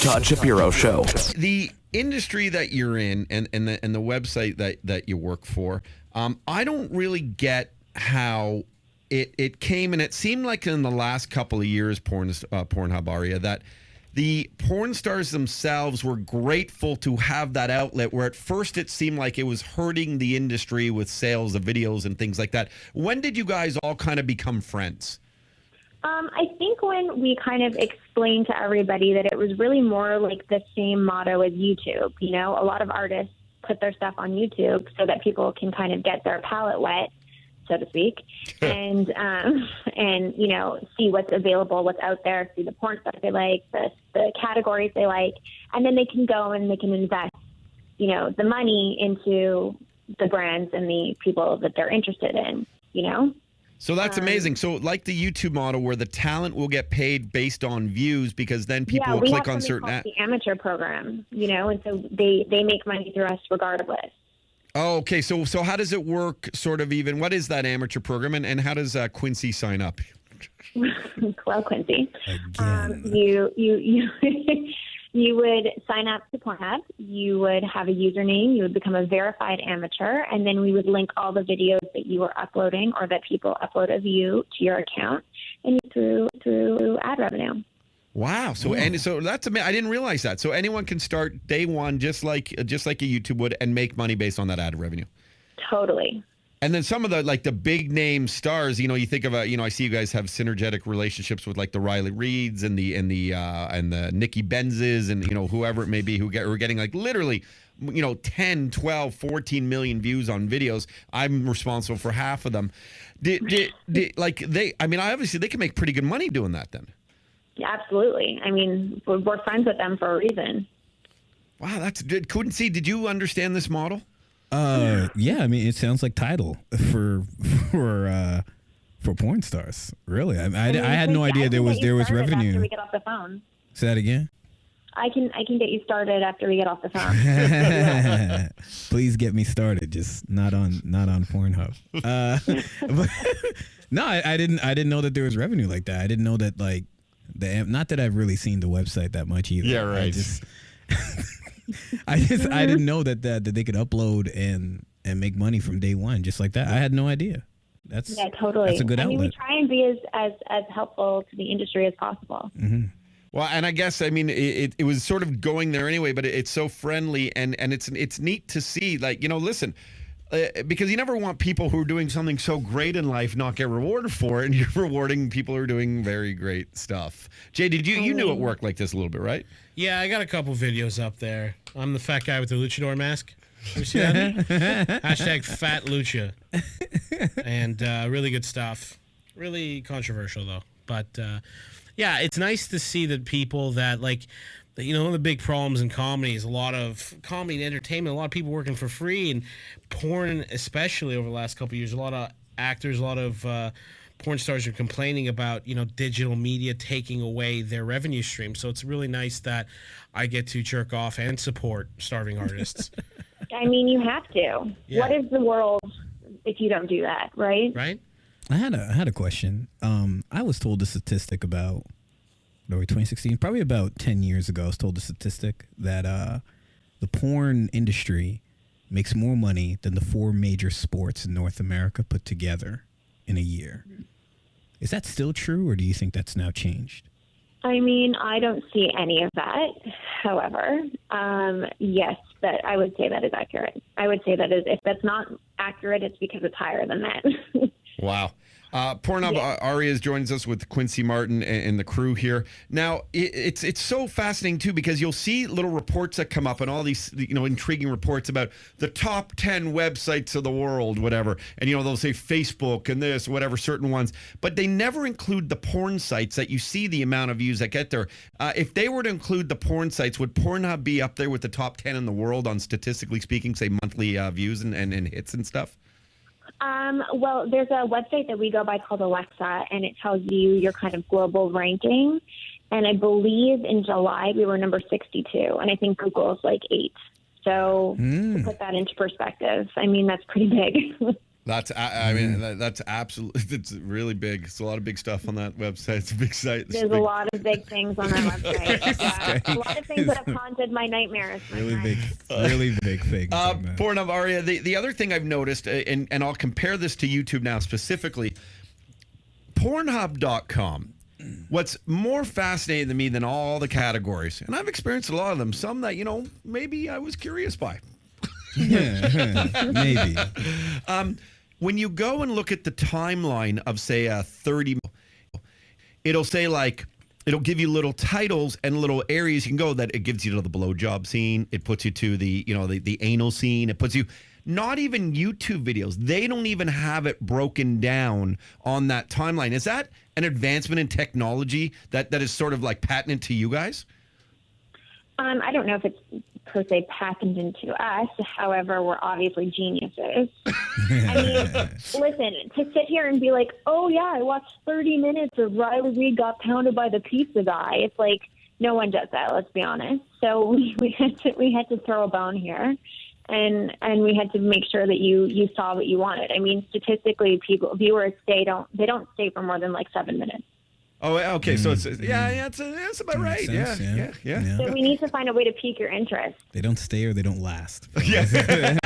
Todd Shapiro Show. The industry that you're in and the website that you work for, I don't really get how it came, and it seemed like in the last couple of years, Pornhub Aria, that the porn stars themselves were grateful to have that outlet, where at first it seemed like it was hurting the industry with sales of videos and things like that. When did you guys all kind of become friends? I think when we kind of explained to everybody that it was really more like the same motto as YouTube. You know, a lot of artists put their stuff on YouTube so that people can kind of get their palate wet, so to speak, and you know, see what's available, what's out there, see the porn stuff they like, the categories they like, and then they can go and they can invest, you know, the money into the brands and the people that they're interested in, you know? So that's amazing. So like the YouTube model where the talent will get paid based on views, because then people will click on certain ads. The amateur program, you know, and so they make money through us regardless. Oh, okay. So how does it work, sort of even? What is that amateur program, and how does Quincy sign up? Well, Quincy, you would sign up to Pornhub, you would have a username, you would become a verified amateur, and then we would link all the videos that you were uploading or that people upload of you to your account, and through ad revenue. Wow. So so that's amazing. I didn't realize that. So anyone can start day one, just like a YouTube would, and make money based on that ad revenue. Totally. And then some of the big name stars, you know, you think of I see you guys have synergetic relationships with like the Riley Reeds and the Nikki Benzes and, you know, whoever it may be who are getting like literally, you know, 10, 12, 14 million views on videos. I'm responsible for half of them. Obviously they can make pretty good money doing that then. Yeah, absolutely. I mean, we're friends with them for a reason. Wow, that's good. Quincy, did you understand this model? Yeah, I mean, it sounds like Tidal for porn stars. Really, I had no idea there was revenue. After we get off the phone. Say that again. I can get you started after we get off the phone. Please get me started, just not on Pornhub. But no, I didn't know that there was revenue like that. I didn't know that not that I've really seen the website that much either. Yeah, right. I didn't know that they could upload and make money from day one just like that. I had no idea. Yeah, totally. That's a good outlet. I mean, we try and be as helpful to the industry as possible. Mm-hmm. Well, and I guess, I mean, it was sort of going there anyway, but it's so friendly and it's neat to see, like, you know, listen, because you never want people who are doing something so great in life not get rewarded for it, and you're rewarding people who are doing very great stuff. Jay, you knew it worked like this a little bit, right? Yeah, I got a couple videos up there. I'm the fat guy with the luchador mask. You see that? Hashtag fat lucha. And really good stuff. Really controversial, though. But, yeah, it's nice to see that people that, like, you know, one of the big problems in comedy is a lot of comedy and entertainment, a lot of people working for free, and porn especially over the last couple of years. A lot of actors, a lot of porn stars are complaining about, you know, digital media taking away their revenue stream. So it's really nice that I get to jerk off and support starving artists. I mean, you have to. Yeah. What is the world if you don't do that, right? Right. I had a question. I was told a statistic about 2016, probably about 10 years ago. I was told a statistic that the porn industry makes more money than the 4 major sports in North America put together in a year. Is that still true, or do you think that's now changed? I mean, I don't see any of that. However, yes, but I would say that is accurate. I would say that if that's not accurate, it's because it's higher than that. Wow. Pornhub Aria joins us with Quincy Martin and the crew here. Now, it's so fascinating, too, because you'll see little reports that come up and all these, you know, intriguing reports about the top 10 websites of the world, whatever. And, you know, they'll say Facebook and this, whatever, certain ones. But they never include the porn sites that you see the amount of views that get there. If they were to include the porn sites, would Pornhub be up there with the top 10 in the world on, statistically speaking, say, monthly views and hits and stuff? Well, there's a website that we go by called Alexa, and it tells you your kind of global ranking. And I believe in July we were number 62, and I think Google's like 8. So to put that into perspective, I mean, that's pretty big. I mean, that's absolutely, it's really big. It's a lot of big stuff on that website. It's a big site. There's a lot of big things on that website. Yeah. A lot of things that have haunted my nightmares. Really big things. Pornhub Aria, the other thing I've noticed, and I'll compare this to YouTube now specifically, Pornhub.com. What's more fascinating to me than all the categories, and I've experienced a lot of them, some that, maybe I was curious by. Maybe. When you go and look at the timeline of, say, a 30, it'll say, like, it'll give you little titles and little areas you can go that it gives you to the blowjob scene. It puts you to the, the anal scene. It puts you, not even YouTube videos. They don't even have it broken down on that timeline. Is that an advancement in technology that is sort of like patented to you guys? I don't know if it's per se patented to us. However, we're obviously geniuses. I mean, listen, to sit here and be like, oh, yeah, I watched 30 minutes of Riley Reid got pounded by the pizza guy. It's like, no one does that, let's be honest. So we had to throw a bone here. And we had to make sure that you saw what you wanted. I mean, statistically, viewers don't stay for more than like 7 minutes. Oh, okay. So it's it's about right. Sense, Yeah. So we need to find a way to pique your interest. They don't stay or they don't last. Stay,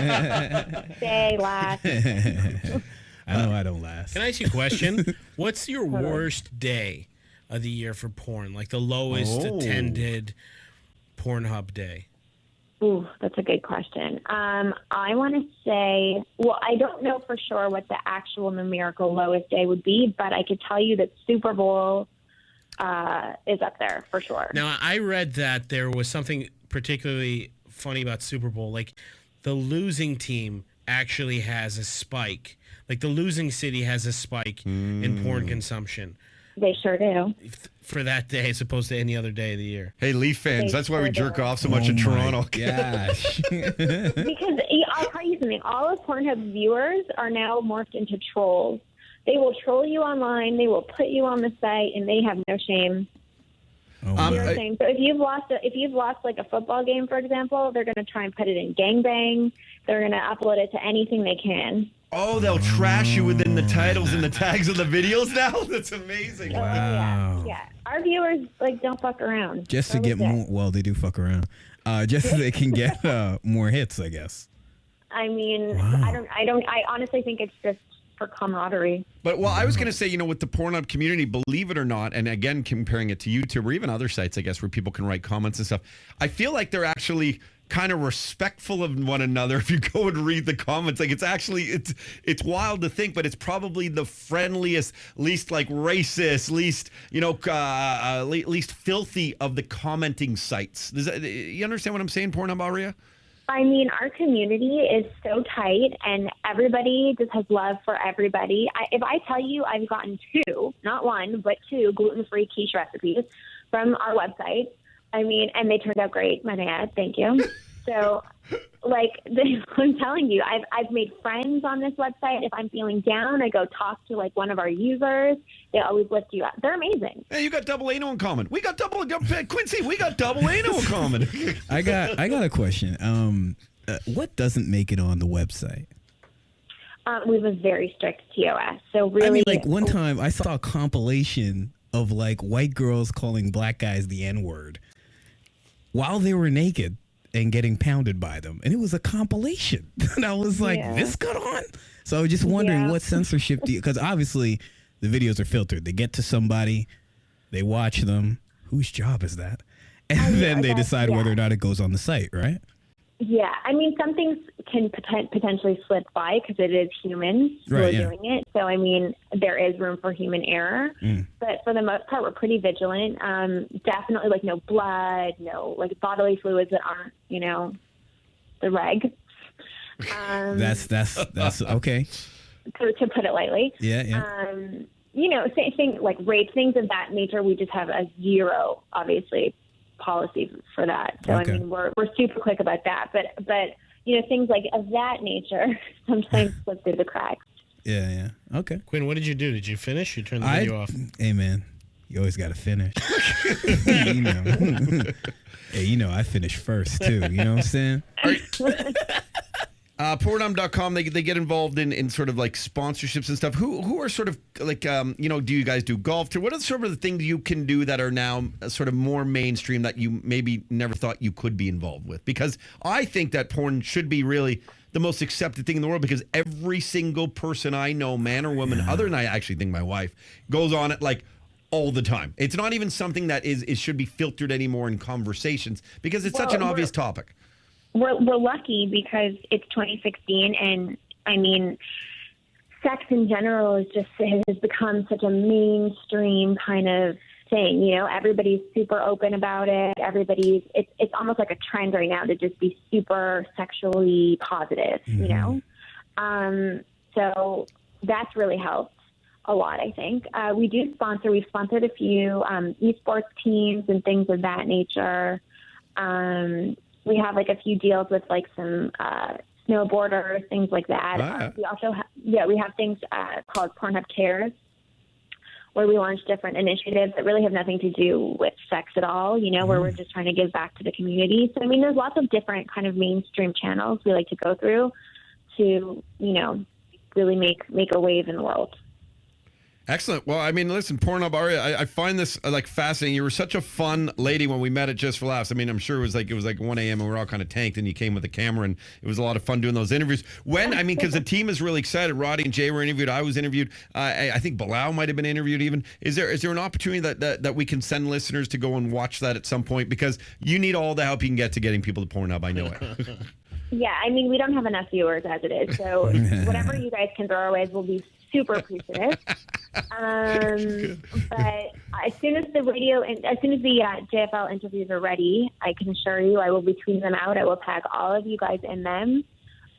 last. I know I don't last. Can I ask you a question? What's your worst day of the year for porn? Like the lowest attended Pornhub day? Ooh, that's a good question. I want to say, well, I don't know for sure what the actual numerical lowest day would be, but I could tell you that Super Bowl is up there for sure. Now, I read that there was something particularly funny about Super Bowl. Like, the losing team actually has a spike. Like, the losing city has a spike in porn consumption. They sure do. For that day as opposed to any other day of the year. Hey, Leaf fans, that's why we jerk off so much in Toronto. Gosh. Because I'll tell you something. All of Pornhub viewers are now morphed into trolls. They will troll you online. They will put you on the site, and they have no shame. So if you've lost like a football game, for example, they're going to try and put it in gangbang. They're going to upload it to anything they can. Oh, they'll trash you within the titles and the tags of the videos now? That's amazing. Wow. Yeah. Our viewers don't fuck around. Just to get more, well, they do fuck around. Just so they can get more hits, I guess. I mean, I honestly think it's just for camaraderie. But, I was going to say, with the Pornhub community, believe it or not, and again, comparing it to YouTube or even other sites, I guess, where people can write comments and stuff, I feel like they're actually kind of respectful of one another if you go and read the comments. Like, it's wild to think, but it's probably the friendliest, least like racist, least least filthy of the commenting sites. You understand what I'm saying, Pornhub Aria? I mean, our community is so tight, and everybody just has love for everybody. If I tell you I've gotten 2, not 1, but 2 gluten-free quiche recipes from our website, I mean, and they turned out great, might I add. Thank you. So, I'm telling you, I've made friends on this website. If I'm feeling down, I go talk to one of our users. They always lift you up. They're amazing. Hey, you got double anal in common. We got Quincy. We got double anal in common. I got a question. What doesn't make it on the website? We have a very strict TOS. So really, one time I saw a compilation of white girls calling black guys the N-word while they were naked and getting pounded by them. And it was a compilation. And I was like, this got on? So I was just wondering what censorship do you, because obviously the videos are filtered. They get to somebody, they watch them. Whose job is that? And then they decide whether or not it goes on the site, right? Yeah. I mean, some things can potentially slip by because it is humans who are doing it. So, I mean, there is room for human error. But for the most part, we're pretty vigilant. Definitely, no blood, no, bodily fluids that aren't, the reg. That's okay. To put it lightly. Yeah. Same thing, rape, things of that nature, we just have a zero, obviously, policy for that. So okay. I mean, we're super quick about that, but things of that nature sometimes slip through the cracks. Yeah. Okay. Quinn, what did you do? Did you finish? You turned the video off. Hey man, you always got to finish. Hey, I finish first too. You know what I'm saying? Pornhub.com, they get involved in sort of like sponsorships and stuff. Who are sort of like, do you guys do golf tour? What are sort of the things you can do that are now sort of more mainstream that you maybe never thought you could be involved with? Because I think that porn should be really the most accepted thing in the world, because every single person I know, man or woman, other than I actually think my wife, goes on it like all the time. It's not even something that should be filtered anymore in conversations, because it's such an obvious topic. We're lucky because it's 2016, and I mean, sex in general has become such a mainstream kind of thing. You know, everybody's super open about it. It's almost like a trend right now to just be super sexually positive. Mm-hmm. You know, so that's really helped a lot, I think. We've sponsored a few esports teams and things of that nature. We have like a few deals with like some snowboarders, things like that. We also we have things called Pornhub Cares, where we launch different initiatives that really have nothing to do with sex at all, you know, where we're just trying to give back to the community. So, I mean, there's lots of different kind of mainstream channels we like to go through to, you know, really make a wave in the world. Excellent. Well, I mean, listen, Pornhub Aria, I find this like fascinating. You were such a fun lady when we met at Just for Laughs. I mean, I'm sure it was like 1 a.m. and we were all kind of tanked, and you came with a camera, and it was a lot of fun doing those interviews. Because the team is really excited. Roddy and Jay were interviewed. I was interviewed. I think Bilal might have been interviewed even. Is there an opportunity that we can send listeners to go and watch that at some point? Because you need all the help you can get to getting people to Pornhub. I know it. Yeah, I mean, we don't have enough viewers as it is. So whatever you guys can throw our ways, we'll be super appreciative. But as soon as the JFL interviews are ready, I can assure you I will be tweeting them out. I will tag all of you guys in them.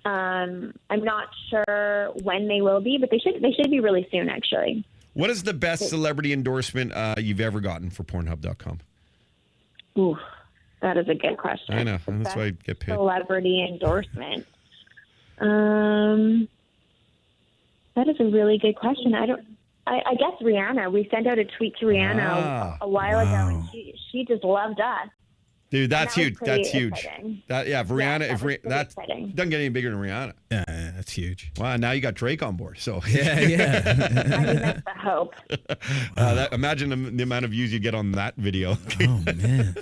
I'm not sure when they will be, but they should be really soon, actually. What is the best celebrity endorsement you've ever gotten for Pornhub.com? Ooh, that is a good question. I know. That's why I get paid. Celebrity endorsement. That is a really good question. I guess Rihanna. We sent out a tweet to Rihanna a while ago, and she just loved us. Dude, that's huge. That's huge. Exciting. Rihanna, that exciting. Doesn't get any bigger than Rihanna. Yeah, that's huge. Wow, now you got Drake on board. So yeah. I mean, that's the hope. Imagine the amount of views you get on that video. Oh man.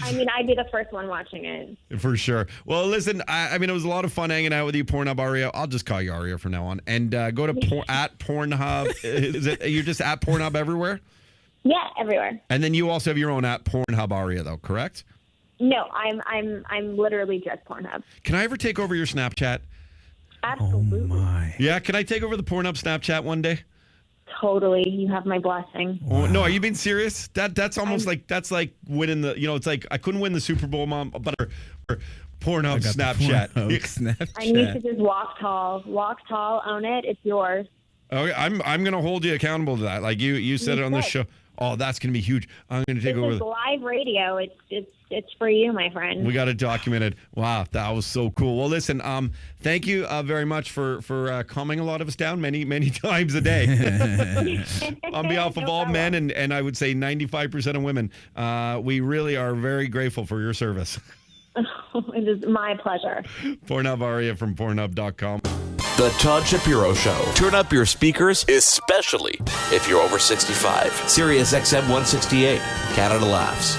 I mean, I'd be the first one watching it. For sure. Well, listen, I mean, it was a lot of fun hanging out with you, Pornhub Aria. I'll just call you Aria from now on. And go to at Pornhub. You're just at Pornhub everywhere? Yeah, everywhere. And then you also have your own at Pornhub Aria, though, correct? No, I'm literally just Pornhub. Can I ever take over your Snapchat? Absolutely. Oh my. Yeah, can I take over the Pornhub Snapchat one day? Totally. You have my blessing. Wow. Oh, no, are you being serious? That's almost that's like winning the, it's like I couldn't win the Super Bowl, Mom, but or Pornhub Snapchat. Snapchat. I need to just walk tall, own it. It's yours. Okay, I'm going to hold you accountable to that. Like you said it on the show. Oh, that's going to be huge. I'm going to take over. It's live radio. It's for you, my friend. We got it documented. Wow, that was so cool. Well, listen, thank you very much for calming a lot of us down many times a day. On behalf of all men and I would say 95% of women, we really are very grateful for your service. It is my pleasure. Pornhub Aria from Pornhub.com. The Todd Shapiro Show. Turn up your speakers, especially if you're over 65. SiriusXM 168, Canada Laughs.